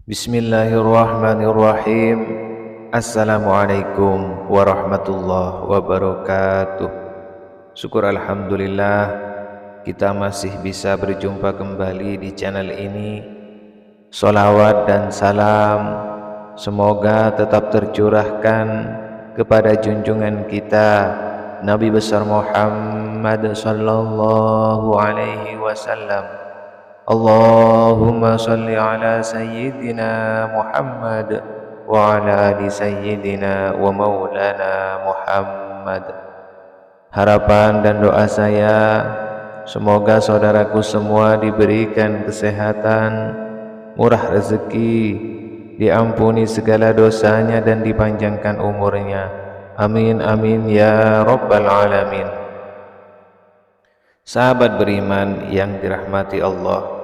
Bismillahirrahmanirrahim. Assalamualaikum warahmatullahi wabarakatuh. Syukur alhamdulillah kita masih bisa berjumpa kembali di channel ini. Sholawat dan salam semoga tetap tercurahkan kepada junjungan kita Nabi besar Muhammad sallallahu alaihi wasallam. Allahumma salli ala sayyidina Muhammad wa ala ali sayyidina wa maulana Muhammad. Harapan dan doa saya, semoga saudaraku semua diberikan kesehatan, murah rezeki, diampuni segala dosanya dan dipanjangkan umurnya. Amin amin ya rabbal alamin. Sahabat beriman yang dirahmati Allah,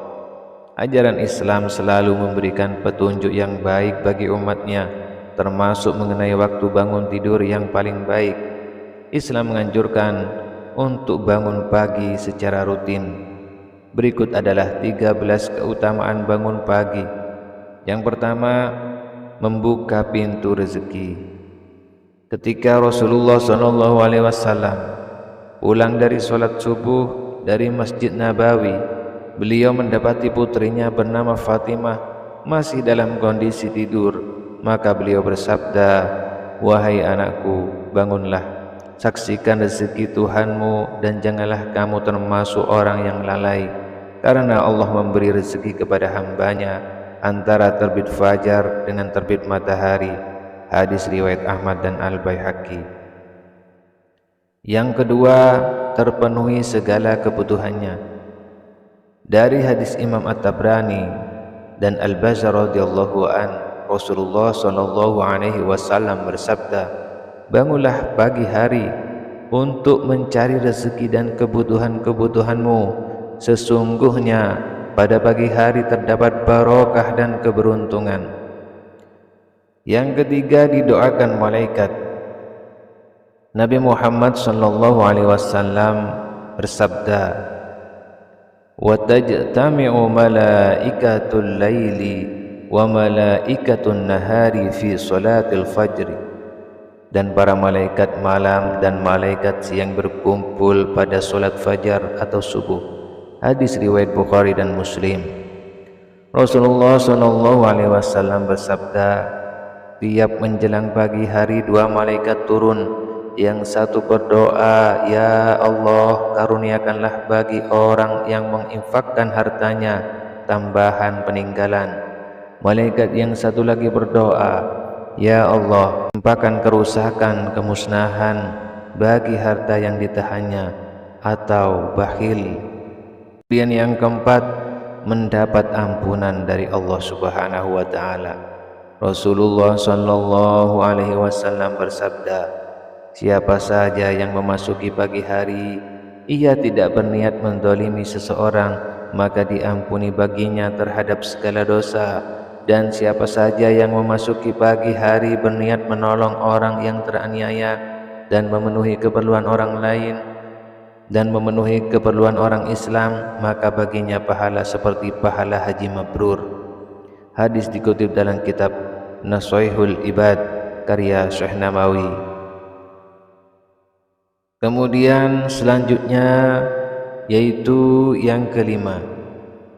ajaran Islam selalu memberikan petunjuk yang baik bagi umatnya, termasuk mengenai waktu bangun tidur yang paling baik. Islam menganjurkan untuk bangun pagi secara rutin. Berikut adalah 13 keutamaan bangun pagi. Yang pertama, membuka pintu rezeki. Ketika Rasulullah SAW pulang dari sholat subuh dari Masjid Nabawi, beliau mendapati putrinya bernama Fatimah masih dalam kondisi tidur. Maka beliau bersabda, "Wahai anakku, bangunlah, saksikan rezeki Tuhanmu dan janganlah kamu termasuk orang yang lalai, karena Allah memberi rezeki kepada hambanya antara terbit fajar dengan terbit matahari." Hadis riwayat Ahmad dan Al-Baihaqi. Yang kedua, terpenuhi segala kebutuhannya. Dari hadis Imam At-Tabrani dan Al-Bazar radhiyallahu an, Rasulullah sallallahu alaihi wasallam bersabda, "Bangunlah pagi hari untuk mencari rezeki dan kebutuhan-kebutuhanmu. Sesungguhnya pada pagi hari terdapat barokah dan keberuntungan." Yang ketiga, didoakan malaikat. Nabi Muhammad sallallahu alaihi wasallam bersabda, "Wa tajtami'u malaikatul laili wa malaikatun nahari fi salatil fajr." Dan para malaikat malam dan malaikat siang berkumpul pada salat fajar atau subuh. Hadis riwayat Bukhari dan Muslim. Rasulullah sallallahu alaihi wasallam bersabda, "Tiap menjelang pagi hari dua malaikat turun. Yang satu berdoa, 'Ya Allah, karuniakanlah bagi orang yang menginfakkan hartanya tambahan peninggalan.' Malaikat yang satu lagi berdoa, 'Ya Allah, timpakan kerusakan, kemusnahan bagi harta yang ditahannya atau bakhil.' Kemudian yang keempat, mendapat ampunan dari Allah Subhanahu wa taala. Rasulullah sallallahu alaihi wasallam bersabda, "Siapa saja yang memasuki pagi hari, ia tidak berniat mendolimi seseorang, maka diampuni baginya terhadap segala dosa. Dan siapa saja yang memasuki pagi hari berniat menolong orang yang teraniaya dan memenuhi keperluan orang lain dan memenuhi keperluan orang Islam, maka baginya pahala seperti pahala haji mabrur." Hadis dikutip dalam kitab Nashihul Ibad karya Syekh Namawi. Kemudian selanjutnya yaitu yang kelima,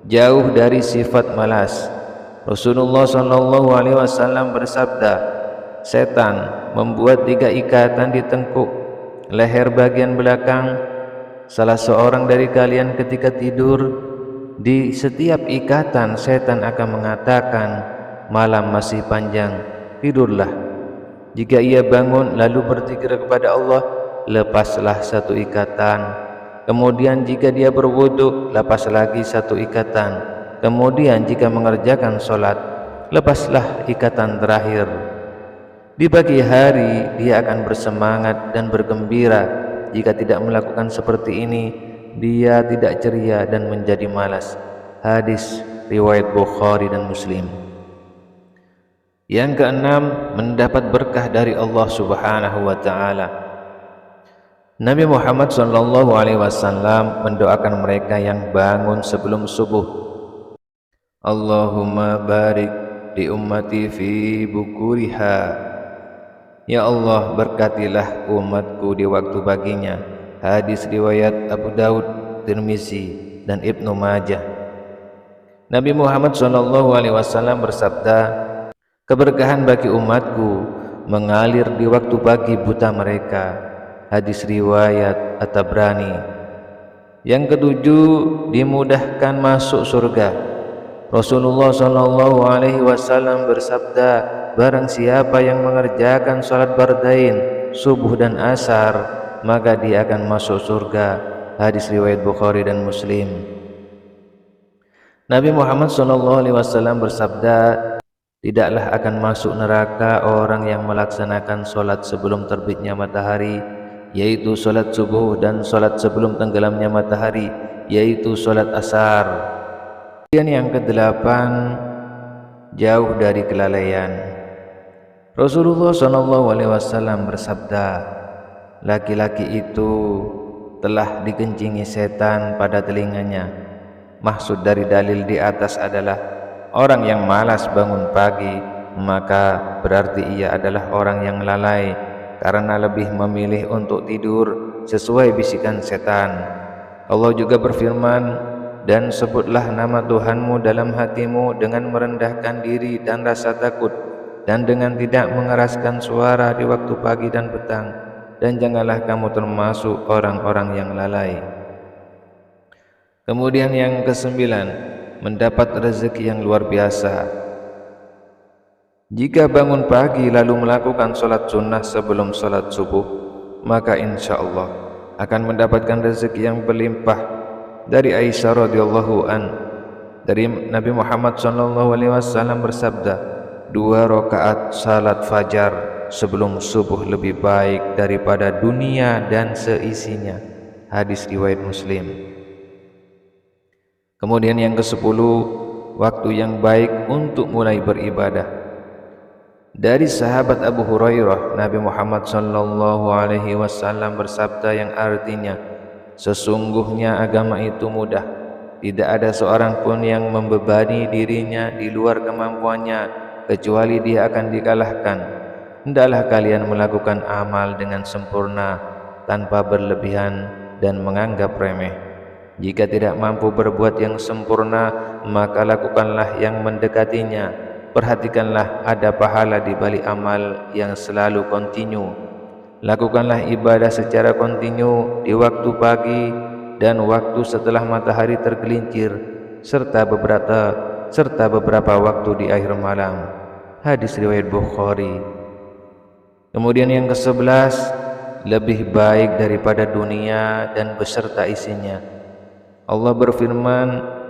jauh dari sifat malas. Rasulullah sallallahu alaihi wasallam bersabda, "Setan membuat 3 ikatan di tengkuk leher bagian belakang salah seorang dari kalian ketika tidur. Di setiap ikatan setan akan mengatakan, 'Malam masih panjang, tidurlah.' Jika ia bangun lalu berzikir kepada Allah, lepaslah satu ikatan. Kemudian jika dia berwudu, lepas lagi satu ikatan. Kemudian jika mengerjakan sholat, lepaslah ikatan terakhir. Di pagi hari dia akan bersemangat dan bergembira. Jika tidak melakukan seperti ini, dia tidak ceria dan menjadi malas." Hadis riwayat Bukhari dan Muslim. Yang keenam, mendapat berkah dari Allah Subhanahu wa taala. Nabi Muhammad sallallahu alaihi wasallam mendoakan mereka yang bangun sebelum subuh, "Allahumma barik li ummati fi bukuriha. Ya Allah, berkatilah umatku di waktu paginya. Hadis riwayat Abu Daud, Tirmizi, dan Ibnu Majah. Nabi Muhammad SAW bersabda, keberkahan bagi umatku mengalir di waktu pagi buta mereka. Hadis riwayat At-Tabrani. Yang ketujuh, dimudahkan masuk surga. Rasulullah SAW bersabda, barang siapa yang mengerjakan salat bardain, subuh dan asar, maka dia akan masuk surga. Hadis riwayat Bukhari dan Muslim. Nabi Muhammad SAW bersabda, tidaklah akan masuk neraka orang yang melaksanakan salat sebelum terbitnya matahari, yaitu salat subuh, dan salat sebelum tenggelamnya matahari, yaitu salat asar. Kemudian yang kedelapan, jauh dari kelalaian. Rasulullah SAW bersabda, laki-laki itu telah dikencingi setan pada telinganya. Maksud dari dalil di atas adalah orang yang malas bangun pagi, maka berarti ia adalah orang yang lalai karena lebih memilih untuk tidur sesuai bisikan setan. Allah juga berfirman, dan sebutlah nama Tuhanmu dalam hatimu dengan merendahkan diri dan rasa takut, dan dengan tidak mengeraskan suara di waktu pagi dan petang, dan janganlah kamu termasuk orang-orang yang lalai. Kemudian yang kesembilan, mendapat rezeki yang luar biasa. Jika bangun pagi lalu melakukan salat sunnah sebelum salat subuh, maka insya Allah akan mendapatkan rezeki yang berlimpah. Dari Aisyah radhiyallahu an, dari Nabi Muhammad SAW bersabda, 2 rakaat salat fajar sebelum subuh lebih baik daripada dunia dan seisinya. Hadis riwayat Muslim. Kemudian yang ke-10, waktu yang baik untuk mulai beribadah. Dari sahabat Abu Hurairah, Nabi Muhammad SAW bersabda yang artinya, sesungguhnya agama itu mudah, tidak ada seorang pun yang membebani dirinya di luar kemampuannya, kecuali dia akan dikalahkan. Hendaklah kalian melakukan amal dengan sempurna, tanpa berlebihan dan menganggap remeh. Jika tidak mampu berbuat yang sempurna, maka lakukanlah yang mendekatinya. Perhatikanlah ada pahala di balik amal yang selalu kontinu. Lakukanlah ibadah secara kontinu di waktu pagi dan waktu setelah matahari tergelincir, serta beberapa waktu di akhir malam. Hadis riwayat Bukhari. Kemudian yang ke-11, lebih baik daripada dunia dan beserta isinya. Allah berfirman,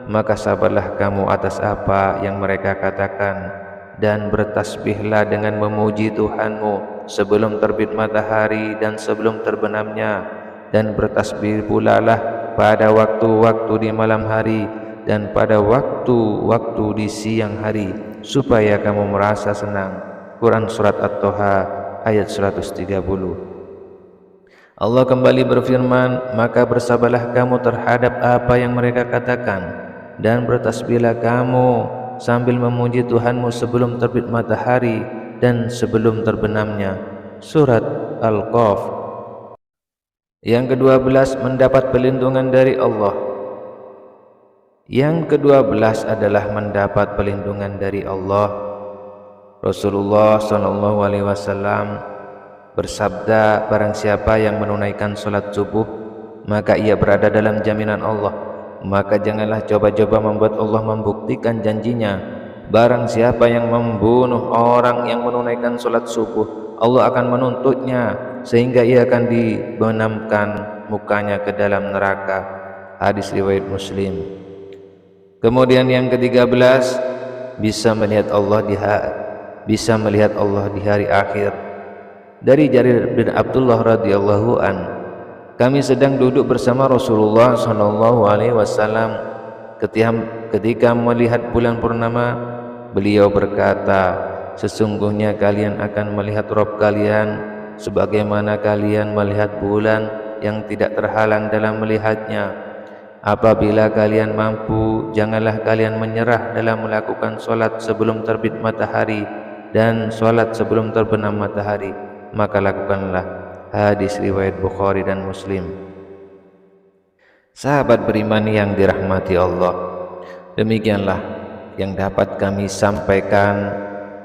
maka sabarlah kamu atas apa yang mereka katakan, dan bertasbihlah dengan memuji Tuhanmu sebelum terbit matahari dan sebelum terbenamnya, dan bertasbih pula lah pada waktu-waktu di malam hari dan pada waktu-waktu di siang hari, supaya kamu merasa senang. Quran Surat At-Toha ayat 130. Allah kembali berfirman, maka bersabarlah kamu terhadap apa yang mereka katakan, dan bertasbihlah kamu sambil memuji Tuhanmu sebelum terbit matahari dan sebelum terbenamnya. Surat Al-Qaf. Yang ke-12, mendapat perlindungan dari Allah. Yang ke-12 adalah mendapat perlindungan dari Allah. Rasulullah SAW bersabda, barang siapa yang menunaikan salat subuh, maka ia berada dalam jaminan Allah. Maka janganlah coba-coba membuat Allah membuktikan janjinya. Barang siapa yang membunuh orang yang menunaikan salat subuh, Allah akan menuntutnya sehingga ia akan dibenamkan mukanya ke dalam neraka. Hadis riwayat Muslim. Kemudian yang ke-13, bisa melihat Allah di hari akhir. Dari Jarir bin Abdullah radhiyallahu an, kami sedang duduk bersama Rasulullah SAW ketika melihat bulan purnama. Beliau berkata, sesungguhnya kalian akan melihat Rabb kalian sebagaimana kalian melihat bulan yang tidak terhalang dalam melihatnya. Apabila kalian mampu, janganlah kalian menyerah dalam melakukan solat sebelum terbit matahari dan solat sebelum terbenam matahari, maka lakukanlah. Hadis riwayat Bukhari dan Muslim. Sahabat beriman yang dirahmati Allah, demikianlah yang dapat kami sampaikan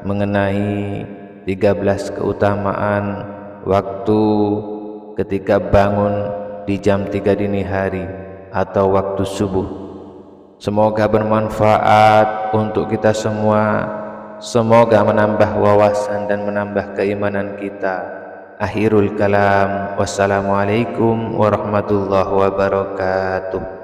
mengenai 13 keutamaan waktu ketika bangun di jam 3 dini hari atau waktu subuh. Semoga bermanfaat untuk kita semua. Semoga menambah wawasan dan menambah keimanan kita. Akhirul kalam. Wassalamualaikum warahmatullahi wabarakatuh.